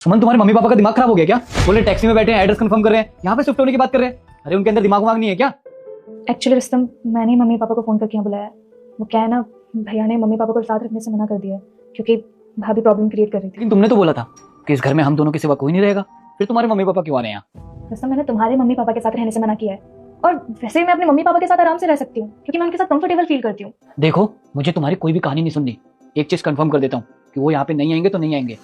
सुमन, तुम्हारे mummy papa का दिमाग खराब हो गया क्या? बोले टैक्सी में बैठे हैं, एड्रेस कंफर्म कर रहे हैं, यहाँ पे शिफ्ट होने की बात कर रहे हैं। अरे उनके अंदर दिमाग नहीं है क्या? एक्चुअली रुस्तम, मैंने ही मम्मी पापा को फ़ोन करके यहाँ बुलाया है। वो क्या है ना, भैया ने मम्मी पापा को साथ रखने से मना कर दिया है क्योंकि भाभी प्रॉब्लम क्रिएट कर रही थी। लेकिन तुमने तो बोला था कि इस घर में हम दोनों के सिवा कोई नहीं रहेगा। फिर तुम्हारे मम्मी पापा क्यों आ रहे हैं यहाँ? रुस्तम, मैंने तुम्हारे मम्मी पापा के साथ रहने से मना किया है और वैसे भी मैं अपने मम्मी पापा के साथ आराम से रह सकती हूँ क्योंकि मैं उनके साथ कंफर्टेबल फील करती हूँ। देखो, मुझे तुम्हारी कोई भी कहानी नहीं सुननी। एक चीज कंफर्म कर देता हूँ कि वो यहाँ पे नहीं आएंगे तो नहीं आएंगे।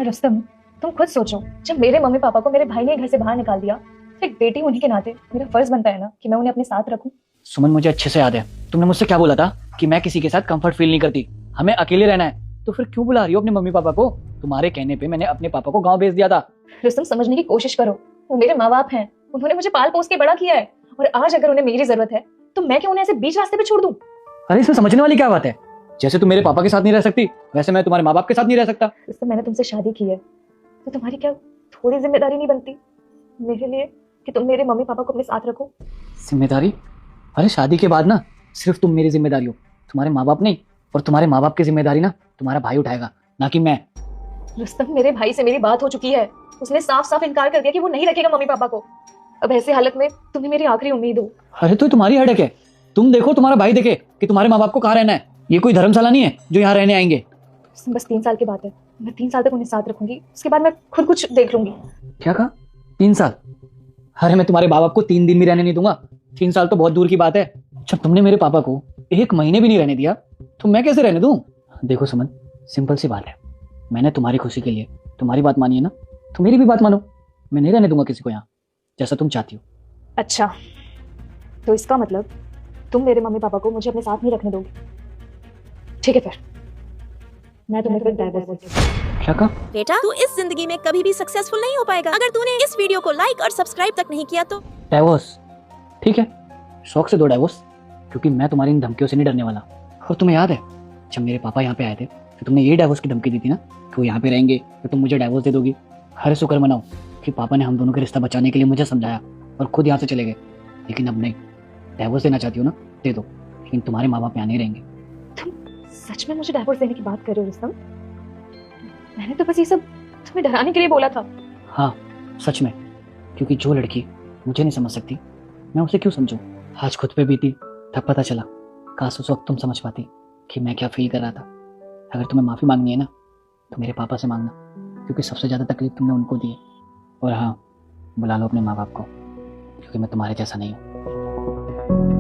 रुस्तम, तुम खुद सोचो, जब मेरे मम्मी पापा को मेरे भाई ने घर से बाहर निकाल दिया तो एक बेटी होने के नाते मेरा फर्ज बनता है ना कि मैं उन्हें अपने साथ रखूं। सुमन, मुझे अच्छे से याद है तुमने मुझसे क्या बोला था कि मैं किसी के साथ कंफर्ट फील नहीं करती, हमें अकेले रहना है। तो फिर क्यों बुला रही हो अपने मम्मी पापा को? तुम्हारे कहने पे मैंने अपने पापा को गांव भेज दिया था। रुस्तम, समझने की कोशिश करो, वो मेरे माँ बाप हैं, उन्होंने मुझे पाल पोस के बड़ा किया है और आज अगर उन्हें मेरी जरूरत है तो मैं क्यों उन्हें ऐसे बीच रास्ते पे छोड़ दूं? अरे इसमें समझने वाली क्या बात है? जैसे तुम मेरे पापा के साथ नहीं रह सकती, वैसे मैं तुम्हारे माँ बाप के साथ नहीं रह सकता। रुस्तम, मैंने तुमसे शादी की है तो तुम्हारी क्या थोड़ी जिम्मेदारी नहीं बनती मेरे लिए कि तुम मेरे मम्मी पापा को अपने साथ रखो? जिम्मेदारी? अरे शादी के बाद ना सिर्फ तुम मेरी जिम्मेदारी हो, तुम्हारे माँ बाप नहीं। और तुम्हारे माँ बाप की जिम्मेदारी ना तुम्हारा भाई उठाएगा, ना कि मैं। रुस्तम, मेरे भाई से मेरी बात हो चुकी है, उसने साफ साफ इनकार कर दिया कि वो नहीं रखेगा मम्मी पापा को। अब ऐसी हालत में तुम्हें मेरी आखिरी उम्मीद हो। अरे तो तुम्हारी हेडेक है, तुम देखो तुम्हारा भाई देखे कि तुम्हारे माँ बाप को कहाँ रहना है। ये कोई धर्मशाला नहीं है जो यहाँ रहने आएंगे। बस 3 साल की बात है, मैं 3 साल तक उन्हें साथ रखूंगी, उसके बाद मैं खुद कुछ देख लूंगी। क्या कहा? 3 साल? अरे मैं तुम्हारे माँ बाप को 3 दिन भी रहने नहीं दूंगा। 3 साल तो बहुत दूर की बात है। जब तुमने मेरे पापा को 1 महीने भी नहीं रहने दिया तो मैं कैसे रहने दूं? देखो सुमन, सिंपल सी बात है, मैंने तुम्हारी खुशी के लिए तुम्हारी बात मानी है ना, तो मेरी भी बात मानो। मैं नहीं रहने दूंगा किसी को यहाँ, जैसा तुम चाहती हो। अच्छा, तो इसका मतलब तुम मेरे मम्मी पापा को मुझे अपने साथ नहीं रखने दोगे? ठीक है, फिर मैं तुम्हें फिर डाइवोर्स दे दूंगी। क्या कहा? बेटा, तू इस जिंदगी में कभी भी सक्सेसफुल नहीं हो पाएगा अगर तूने इस वीडियो को लाइक और सब्सक्राइब तक नहीं किया तो। डाइवोर्स? ठीक है, शौक से दो डाइवोर्स, क्योंकि मैं तुम्हारी इन धमकियों से नहीं डरने वाला। और तुम्हें याद है जब मेरे पापा यहाँ पे आए थे तो तुमने यही डाइवोर्स की धमकी दी थी ना कि वो यहाँ पे रहेंगे तो तुम मुझे डाइवोर्स दे दोगी। हर शुक्र मनाओ कि पापा ने हम दोनों का रिश्ता बचाने के लिए मुझे समझाया और खुद यहाँ से चले गए। लेकिन अब नहीं, डाइवोर्स देना चाहती हो ना, दे दो, लेकिन तुम्हारे माँ बाप यहाँ नहीं रहेंगे। तुम सच में मुझे डाइवोर्स देने की बात कर रहे हो रुस्तम? मैंने तो बस ये सब तुम्हें डराने के लिए बोला था। हाँ, सच में, क्योंकि जो लड़की मुझे नहीं समझ सकती मैं उसे क्यों समझूं। आज खुद पे बीती तब पता चला, काश उस वक्त तुम समझ पाती कि मैं क्या फील कर रहा था। अगर तुम्हें माफ़ी मांगनी है ना तो मेरे पापा से मांगना, क्योंकि सबसे ज़्यादा तकलीफ तुमने उनको दी है। और हाँ, बुला लो अपने माँ बाप को, क्योंकि मैं तुम्हारे जैसा नहीं हूँ।